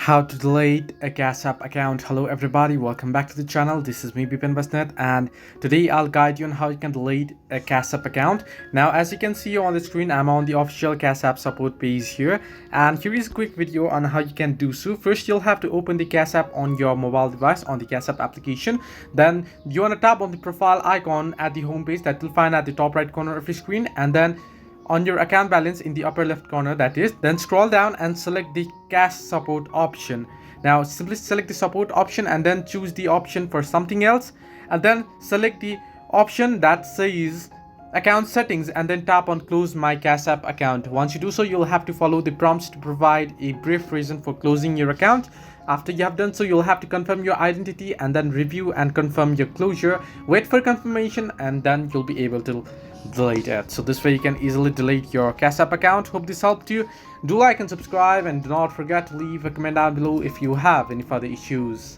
How to delete a Gas App account. Hello everybody, welcome back to the channel. This is me Bipin Basnet, and today I'll guide you on how you can delete a Gas App account. Now as you can see on the screen, I'm on the official Gas App support page here, and here is a quick video on how you can do so. First you'll have to open the Gas App on your mobile device on the Gas App application. Then you want to tap on the profile icon at the home page that you'll find at the top right corner of your screen, and then on your account balance in the upper left corner, that is, then scroll down and select the cash support option. Now simply select the support option and then choose the option for something else, and then select the option that says account settings and then tap on close my Cash App account. Once you do so, you'll have to follow the prompts to provide a brief reason for closing your account. After you have done so, you'll have to confirm your identity and then review and confirm your closure. Wait for confirmation and then you'll be able to delete it. So this way you can easily delete your Cash App account. Hope this helped you. Do like and subscribe, and do not forget to leave a comment down below if you have any further issues.